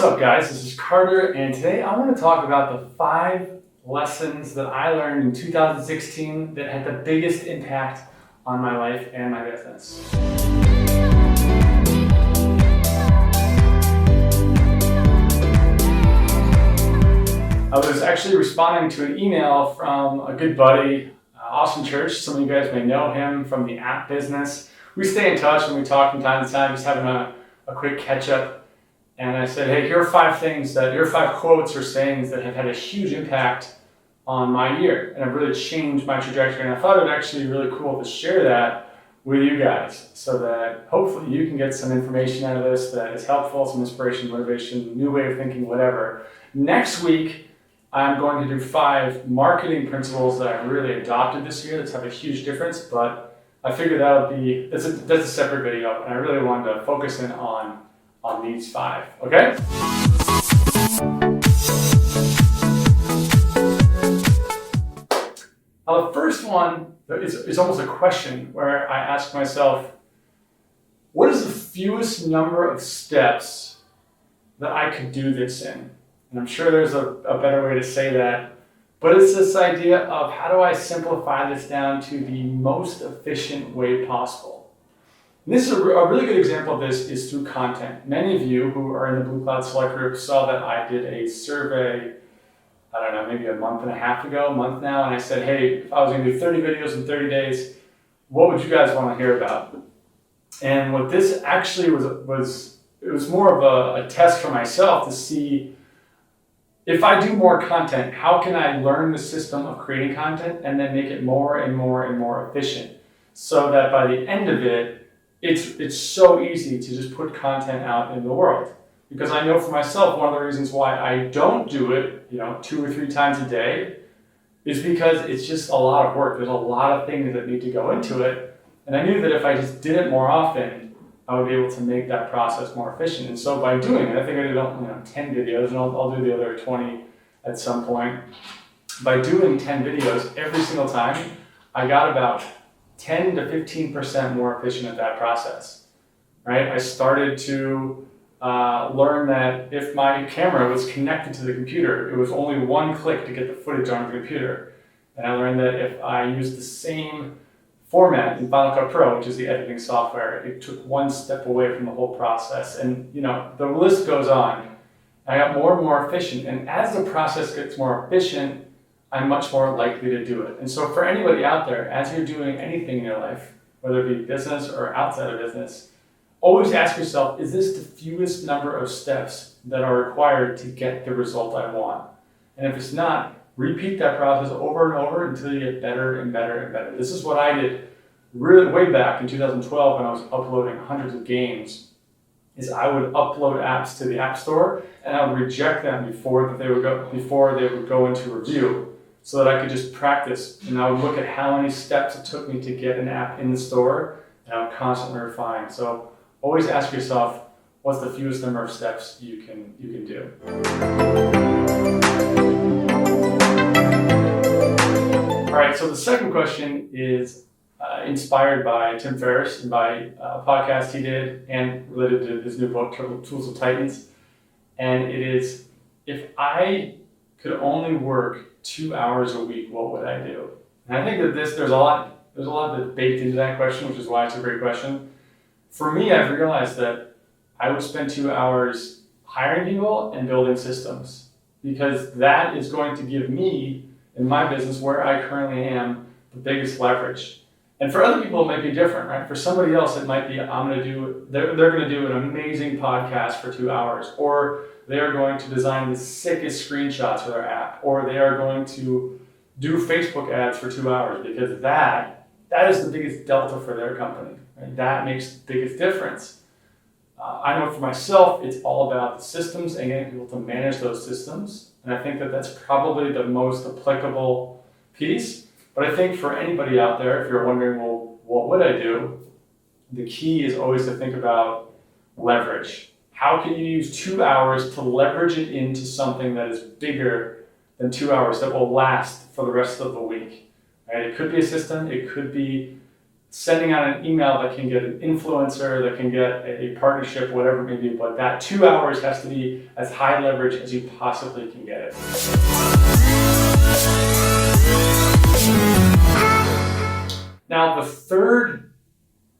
up, guys? This is Carter, and today I want to talk about the 5 lessons that I learned in 2016 that had the biggest impact on my life and my business. I was actually responding to an email from a good buddy, Austin Church. Some of you guys may know him from the app business. We stay in touch and we talk from time to time, just having a quick catch up. And I said, hey, here are 5 quotes or sayings that have had a huge impact on my year and have really changed my trajectory. And I thought it would actually be really cool to share that with you guys so that hopefully you can get some information out of this that is helpful, some inspiration, motivation, new way of thinking, whatever. Next week, I'm going to do 5 marketing principles that I really adopted this year that have a huge difference, but I figured that's a separate video, and I really wanted to focus in on these 5, okay? Now the first one is almost a question where I ask myself, what is the fewest number of steps that I could do this in? And I'm sure there's a better way to say that, but it's this idea of how do I simplify this down to the most efficient way possible? And this is a really good example of this is through content. Many of you who are in the Bluecloud Select group saw that I did a survey, I don't know, maybe a month now, and I said, hey, if I was going to do 30 videos in 30 days, what would you guys want to hear about? And what this actually was it was more of a test for myself to see if I do more content, how can I learn the system of creating content and then make it more and more and more efficient so that by the end of it, it's so easy to just put content out in the world. Because I know for myself, one of the reasons why I don't do it, 2 or 3 times a day is because it's just a lot of work. There's a lot of things that need to go into it. And I knew that if I just did it more often, I would be able to make that process more efficient. And so by doing it, I think I did 10 videos, and I'll do the other 20 at some point. By doing 10 videos every single time, I got about 10 to 15% more efficient at that process, right? I started to learn that if my camera was connected to the computer, it was only 1 click to get the footage on the computer. And I learned that if I used the same format in Final Cut Pro, which is the editing software, it took 1 step away from the whole process. And the list goes on. I got more and more efficient. And as the process gets more efficient, I'm much more likely to do it. And so for anybody out there, as you're doing anything in your life, whether it be business or outside of business, always ask yourself, is this the fewest number of steps that are required to get the result I want? And if it's not, repeat that process over and over until you get better and better and better. This is what I did really way back in 2012 when I was uploading hundreds of games, is I would upload apps to the App Store and I would reject them before they would go into review so that I could just practice. And I would look at how many steps it took me to get an app in the store, and I would constantly refine. So always ask yourself, what's the fewest number of steps you can do? All right, so the second question is inspired by Tim Ferriss and by a podcast he did and related to his new book, Tools of Titans. And it is, if I could only work 2 hours a week, what would I do? And I think that there's a lot that's baked into that question, which is why it's a great question. For me, I've realized that I would spend 2 hours hiring people and building systems, because that is going to give me, in my business, where I currently am, the biggest leverage. And for other people, it might be different, right? For somebody else, it might be, they're going to do an amazing podcast for 2 hours, or they are going to design the sickest screenshots for their app, or they are going to do Facebook ads for 2 hours, because that is the biggest delta for their company. Right? That makes the biggest difference. I know for myself, it's all about the systems and getting people to manage those systems. And I think that that's probably the most applicable piece. But I think for anybody out there, if you're wondering, well, what would I do? The key is always to think about leverage. How can you use 2 hours to leverage it into something that is bigger than 2 hours that will last for the rest of the week? Right? It could be a system. It could be sending out an email that can get an influencer, that can get a partnership, whatever it may be, but that 2 hours has to be as high leverage as you possibly can get it. Now, the third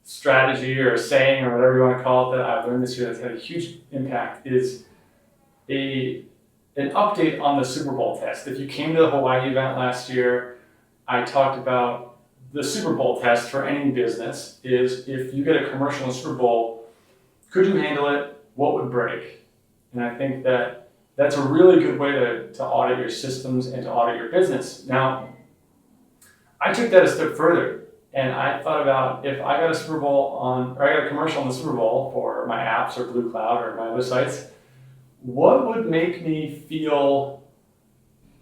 strategy or saying or whatever you want to call it that I've learned this year that's had a huge impact is an update on the Super Bowl test. If you came to the Hawaii event last year, I talked about the Super Bowl test for any business is if you get a commercial in the Super Bowl, could you handle it? What would break? And I think that that's a really good way to audit your systems and to audit your business. Now, I took that a step further. And I thought about if I got a Super Bowl or I got a commercial on the Super Bowl for my apps or Bluecloud or my other sites, what would make me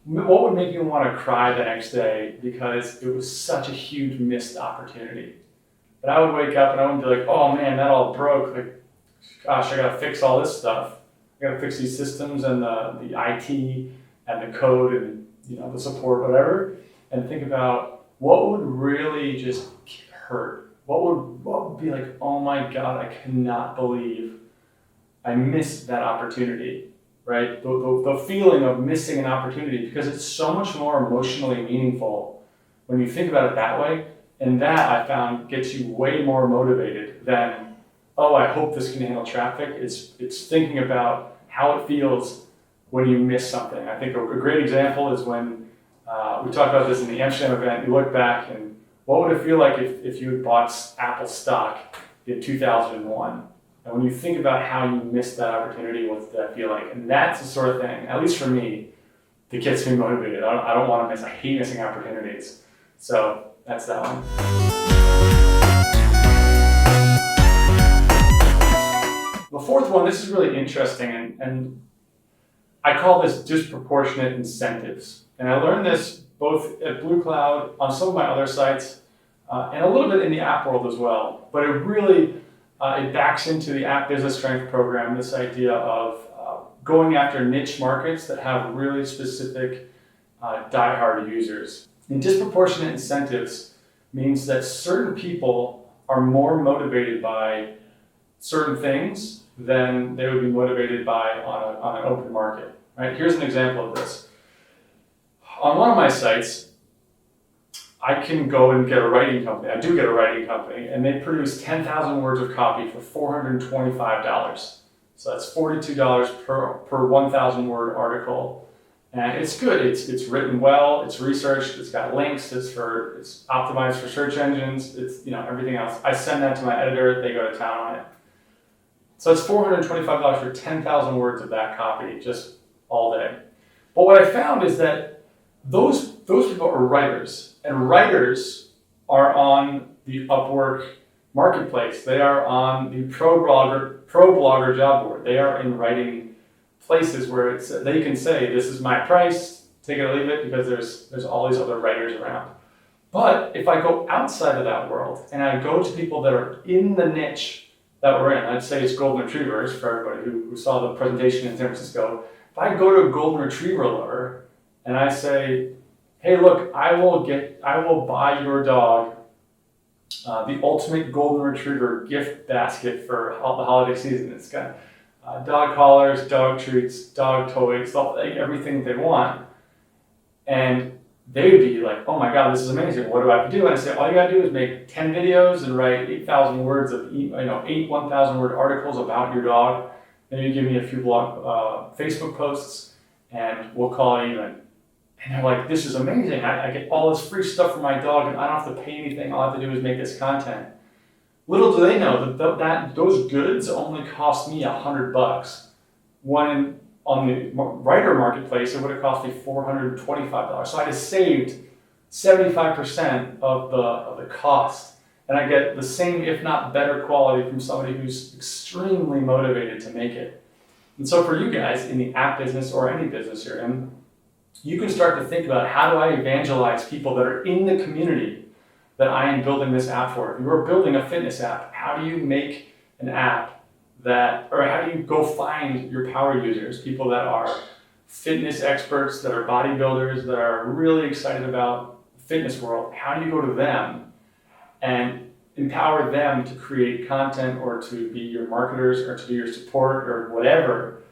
want to cry the next day because it was such a huge missed opportunity? But I would wake up and I would be like, oh man, that all broke. Like, gosh, I got to fix all this stuff. I got to fix these systems and the IT and the code and the support, whatever, and think about what would really just hurt? What would be like, oh my God, I cannot believe I missed that opportunity, right? The feeling of missing an opportunity, because it's so much more emotionally meaningful when you think about it that way. And that I found gets you way more motivated than, oh, I hope this can handle traffic. It's thinking about how it feels when you miss something. I think a great example is when we talked about this in the Amsterdam event. You look back and what would it feel like if you had bought Apple stock in 2001? And when you think about how you missed that opportunity, what does that feel like? And that's the sort of thing, at least for me, that gets me motivated. I don't want to miss. I hate missing opportunities. So that's that one. The fourth one, this is really interesting, and I call this disproportionate incentives. And I learned this both at Bluecloud, on some of my other sites, and a little bit in the app world as well. But it really, it backs into the App Business Strength program, this idea of going after niche markets that have really specific diehard users. And disproportionate incentives means that certain people are more motivated by certain things than they would be motivated by on an open market. Right? Here's an example of this. On one of my sites, I can go and get a writing company. I do get a writing company, and they produce 10,000 words of copy for $425. So that's $42 per 1,000 word article. And it's good. It's written well, it's researched, it's got links, it's optimized for search engines, it's everything else. I send that to my editor, they go to town on it. So it's $425 for 10,000 words of that copy, just all day. But what I found is that those people are writers, and writers are on the Upwork marketplace. They are on the pro blogger job board. They are in writing places where they can say, this is my price, take it or leave it, because there's all these other writers around. But if I go outside of that world and I go to people that are in the niche that we're in, I'd say it's golden retrievers for everybody who saw the presentation in San Francisco. If I go to a golden retriever lover and I say, hey, look, I will buy your dog the ultimate golden retriever gift basket for the holiday season. It's got dog collars, dog treats, dog toys, everything they want. And they would be like, oh my God, this is amazing. What do I have to do? And I say, all you gotta do is make 10 videos and write 8,000 words of, 8 1,000 word articles about your dog. Maybe give me a few Facebook posts and we'll call it even. And they're like, this is amazing. I get all this free stuff for my dog and I don't have to pay anything. All I have to do is make this content. Little do they know that those goods only cost me $100. When on the writer marketplace, it would have cost me $425. So I just saved 75% of the cost. And I get the same, if not better quality from somebody who's extremely motivated to make it. And so for you guys in the app business or any business you're in, you can start to think about, how do I evangelize people that are in the community that I am building this app for? If you're building a fitness app, how do you make an app or how do you go find your power users, people that are fitness experts, that are bodybuilders, that are really excited about the fitness world? How do you go to them and empower them to create content or to be your marketers or to do your support or whatever,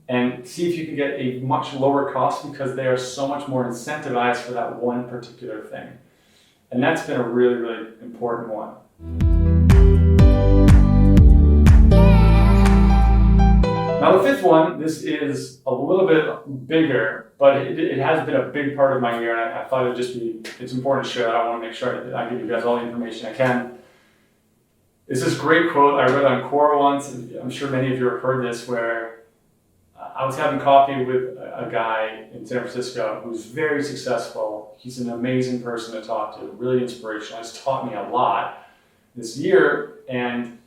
and see if you can get a much lower cost because they are so much more incentivized for that one particular thing. And that's been a really, really important one. Now the fifth one, this is a little bit bigger, but it has been a big part of my year, and I thought it's important to share that. I want to make sure that I give you guys all the information I can. It's this great quote I read on Quora once, and I'm sure many of you have heard this, where I was having coffee with a guy in San Francisco who's very successful. He's an amazing person to talk to, really inspirational. He's taught me a lot this year, and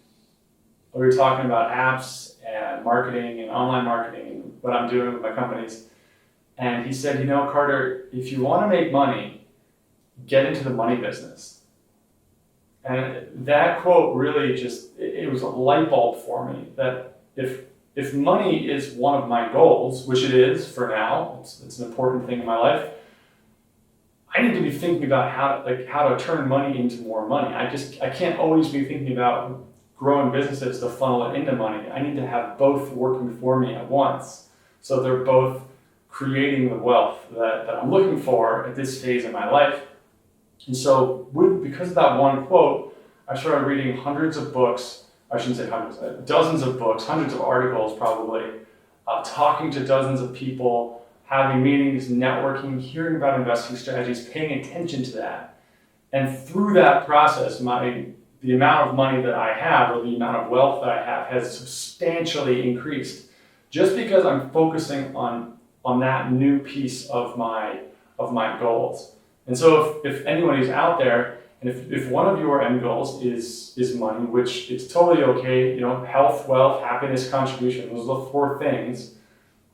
we were talking about apps and marketing and online marketing and what I'm doing with my companies. And he said, you know, Carter, if you want to make money, get into the money business. And that quote really it was a light bulb for me that if money is one of my goals, which it is for now, it's an important thing in my life, I need to be thinking about how to turn money into more money. I can't always be thinking about growing businesses to funnel it into money. I need to have both working for me at once. So they're both creating the wealth that I'm looking for at this phase in my life. And so because of that one quote, I started reading hundreds of books. I shouldn't say hundreds, dozens of books, hundreds of articles probably, talking to dozens of people, having meetings, networking, hearing about investing strategies, paying attention to that. And through that process, the amount of money that I have, or the amount of wealth that I have, has substantially increased, just because I'm focusing on that new piece of my goals. And so if anyone is out there, and if one of your end goals is money, which it's totally okay, health, wealth, happiness, contribution, those are the four things.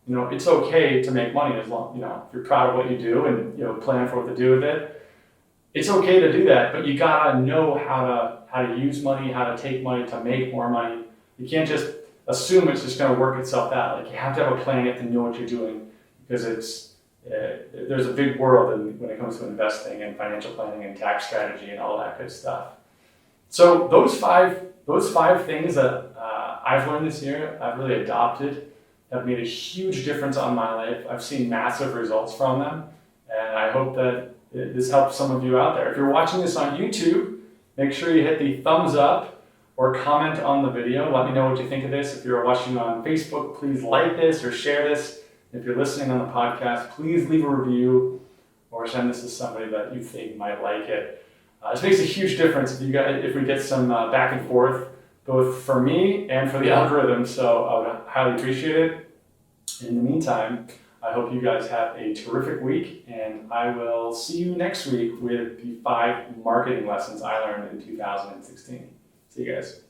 It's okay to make money as long, if you're proud of what you do and plan for what to do with it. It's okay to do that, but you gotta know how to use money, how to take money to make more money. You can't just assume it's just going to work itself out. Like, you have to have a plan, you have to know what you're doing, because there's a big world when it comes to investing and financial planning and tax strategy and all that good stuff. So those five things that I've learned this year, I've really adopted, have made a huge difference on my life. I've seen massive results from them, and I hope that this helps some of you out there. If you're watching this on YouTube, make sure you hit the thumbs up or comment on the video. Let me know what you think of this. If you're watching on Facebook, please like this or share this. If you're listening on the podcast, please leave a review or send this to somebody that you think might like it. This makes a huge difference if we get some back and forth, both for me and for the algorithm, so I would highly appreciate it. In the meantime, I hope you guys have a terrific week, and I will see you next week with the 5 marketing lessons I learned in 2016. See you guys.